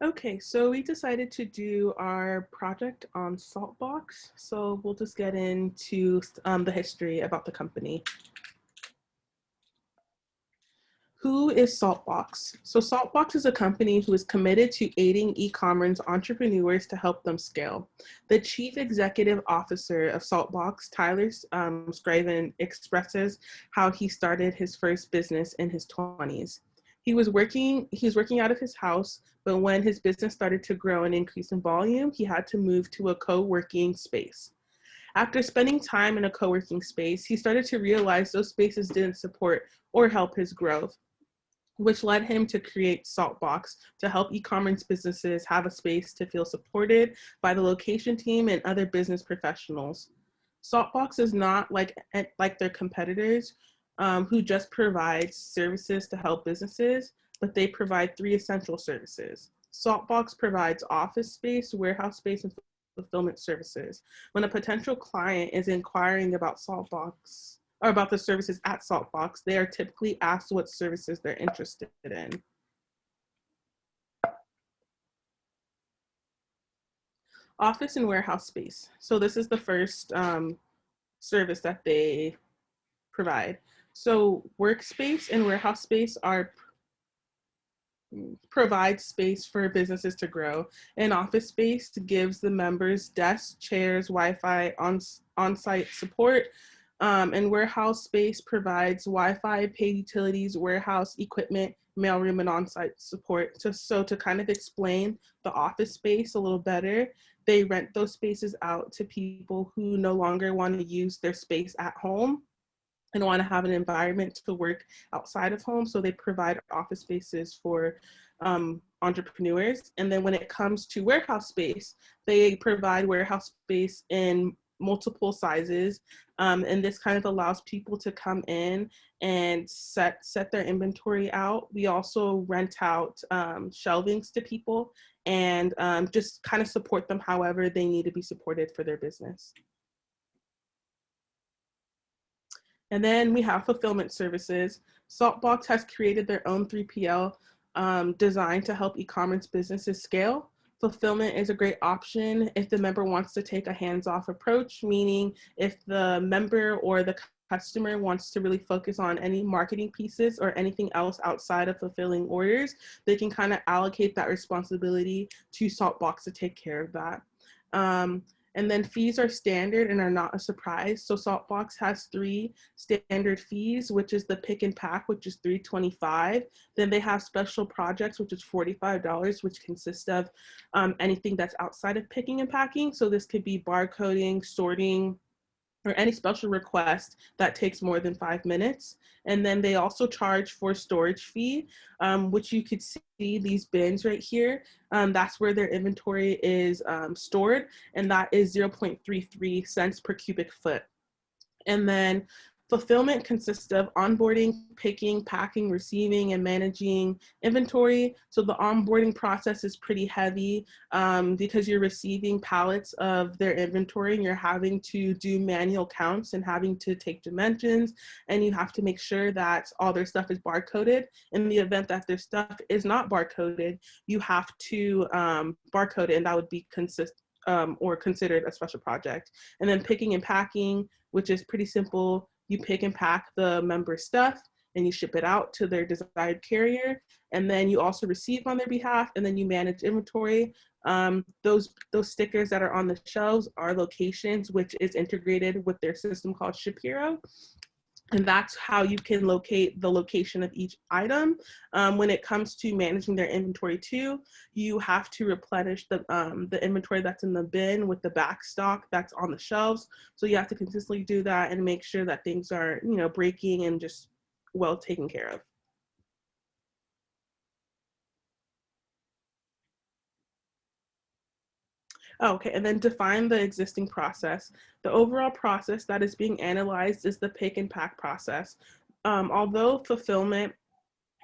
Okay, so we decided to do our project on SaltBox. So we'll just get into the history about the company. Who is SaltBox? So SaltBox is a company who is committed to aiding e-commerce entrepreneurs to help them scale. The chief executive officer of SaltBox, Tyler Scriven, expresses how he started his first business in his 20s. He was working out of his house, but when his business started to grow and increase in volume, he had to move to a co-working space. After spending time in a co-working space, he started to realize those spaces didn't support or help his growth, which led him to create SaltBox to help e-commerce businesses have a space to feel supported by the location team and other business professionals. SaltBox is not like their competitors who just provide services to help businesses, but they provide three essential services. SaltBox provides office space, warehouse space, and fulfillment services. When a potential client is inquiring about SaltBox, or about the services at SaltBox, they are typically asked what services they're interested in. Office and warehouse space. So this is the first service that they provide. So workspace and warehouse space provide space for businesses to grow. And office space gives the members desks, chairs, Wi-Fi, on-site support, and warehouse space provides Wi-Fi, paid utilities, warehouse equipment, mailroom, and on-site support. So to kind of explain the office space a little better, they rent those spaces out to people who no longer want to use their space at home and want to have an environment to work outside of home. So they provide office spaces for entrepreneurs. And then when it comes to warehouse space, they provide warehouse space in multiple sizes. And this kind of allows people to come in and set their inventory out. We also rent out shelvings to people and just kind of support them however they need to be supported for their business. And then we have fulfillment services. SaltBox has created their own 3PL designed to help e-commerce businesses scale. Fulfillment is a great option if the member wants to take a hands-off approach, meaning if the member or the customer wants to really focus on any marketing pieces or anything else outside of fulfilling orders, they can kind of allocate that responsibility to SaltBox to take care of that. And then fees are standard and are not a surprise. So SaltBox has 3 standard fees, which is the pick and pack, which is $325. Then they have special projects, which is $45, which consists of anything that's outside of picking and packing. So this could be barcoding, sorting, or any special request that takes more than 5 minutes. And then they also charge for storage fee, which you could see these bins right here. That's where their inventory is stored, and that is 0.33 cents per cubic foot. And then fulfillment consists of onboarding, picking, packing, receiving, and managing inventory. So the onboarding process is pretty heavy because you're receiving pallets of their inventory and you're having to do manual counts and having to take dimensions, and you have to make sure that all their stuff is barcoded. In the event that their stuff is not barcoded, you have to barcode it, and that would be or considered a special project. And then picking and packing, which is pretty simple. You pick and pack the member stuff and you ship it out to their desired carrier. And then you also receive on their behalf, and then you manage inventory. Those stickers that are on the shelves are locations, which is integrated with their system called ShipHero. And that's how you can locate the location of each item. When it comes to managing their inventory too, you have to replenish the inventory that's in the bin with the back stock that's on the shelves. So you have to consistently do that and make sure that things are, breaking and just well taken care of. Okay, and then define the existing process. The overall process that is being analyzed is the pick and pack process. Although fulfillment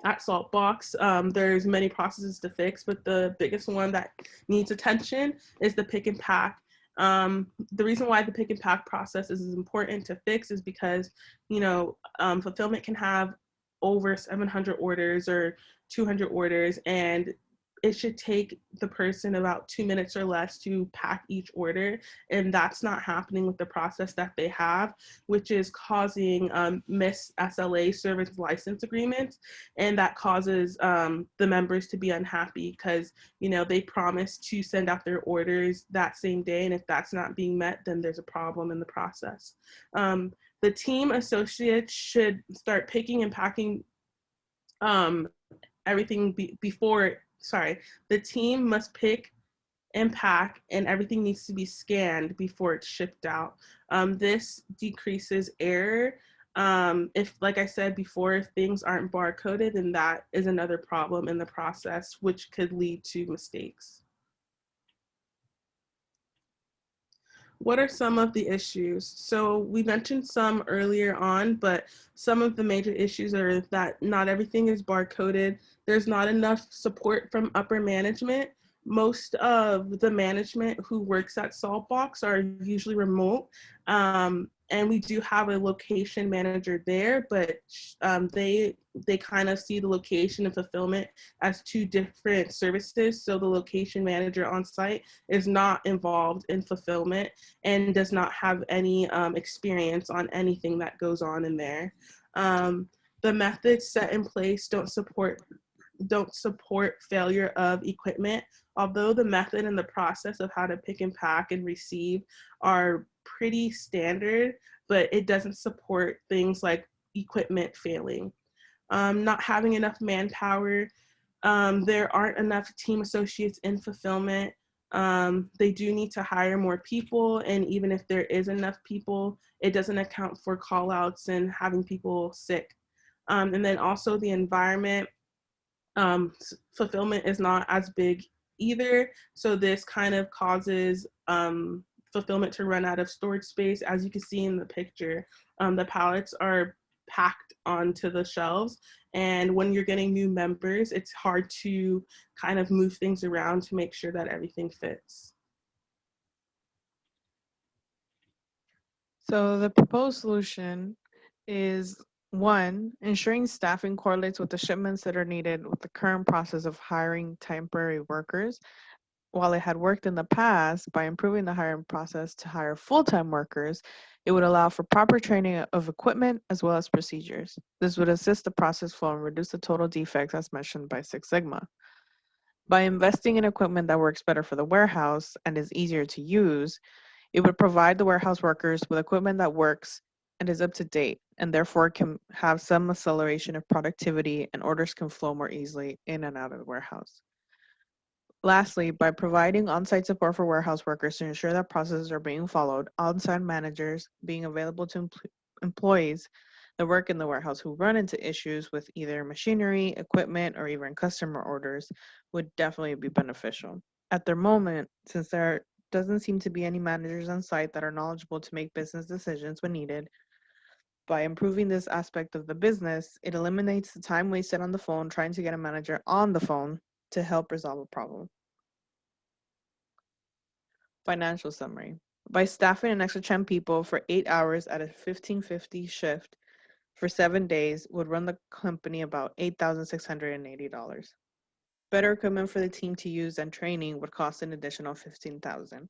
at SaltBox, there's many processes to fix, but the biggest one that needs attention is the pick and pack. The reason why the pick and pack process is important to fix is because, fulfillment can have over 700 orders or 200 orders, and it should take the person about 2 minutes or less to pack each order, and that's not happening with the process that they have, which is causing miss SLA, service license agreements, and that causes the members to be unhappy because they promise to send out their orders that same day, and if that's not being met, then there's a problem in the process. The team associates should start picking and packing um, everything before, sorry, the team must pick and pack, and everything needs to be scanned before it's shipped out. This decreases error. If, like I said before, if things aren't barcoded, then that is another problem in the process, which could lead to mistakes. What are some of the issues? So we mentioned some earlier on, but some of the major issues are that not everything is barcoded. There's not enough support from upper management. Most of the management who works at SaltBox are usually remote. And we do have a location manager there, but they kind of see the location and fulfillment as two different services. So the location manager on site is not involved in fulfillment and does not have any experience on anything that goes on in there. The methods set in place don't support failure of equipment. Although the method and the process of how to pick and pack and receive are pretty standard, but it doesn't support things like equipment failing. Not having enough manpower. There aren't enough team associates in fulfillment. They do need to hire more people, and even if there is enough people, it doesn't account for call outs and having people sick. And then also the environment. Fulfillment is not as big either, so this kind of causes fulfillment to run out of storage space. As you can see in the picture, the pallets are packed onto the shelves, and when you're getting new members, it's hard to kind of move things around to make sure that everything fits. So the proposed solution is one, ensuring staffing correlates with the shipments that are needed with the current process of hiring temporary workers. While it had worked in the past, by improving the hiring process to hire full-time workers, it would allow for proper training of equipment as well as procedures. This would assist the process flow and reduce the total defects as mentioned by Six Sigma. By investing in equipment that works better for the warehouse and is easier to use, it would provide the warehouse workers with equipment that works and is up to date, and therefore can have some acceleration of productivity and orders can flow more easily in and out of the warehouse. Lastly, by providing on-site support for warehouse workers to ensure that processes are being followed, on-site managers being available to employees that work in the warehouse who run into issues with either machinery, equipment, or even customer orders would definitely be beneficial. At the moment, since there doesn't seem to be any managers on site that are knowledgeable to make business decisions when needed, by improving this aspect of the business, it eliminates the time wasted on the phone trying to get a manager on the phone to help resolve a problem. Financial summary. By staffing an extra 10 people for 8 hours at a 1550 shift for 7 days would run the company about $8,680. Better equipment for the team to use and training would cost an additional $15,000.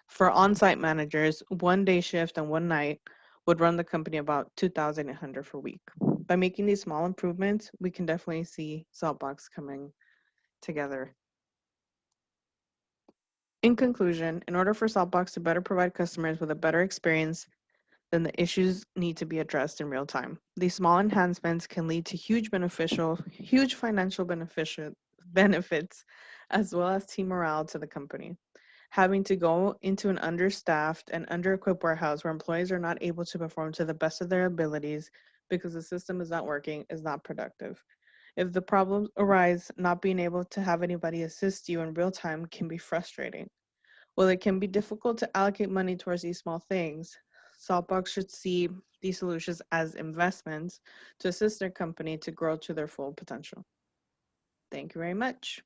For on-site managers, 1 day shift and 1 night would run the company about $2,800 per week. By making these small improvements, we can definitely see SaltBox coming together. In conclusion, in order for SaltBox to better provide customers with a better experience, then the issues need to be addressed in real time. These small enhancements can lead to huge financial benefits, as well as team morale to the company. Having to go into an understaffed and under-equipped warehouse where employees are not able to perform to the best of their abilities because the system is not working is not productive. If the problems arise, not being able to have anybody assist you in real time can be frustrating. While it can be difficult to allocate money towards these small things, Saltbox should see these solutions as investments to assist their company to grow to their full potential. Thank you very much.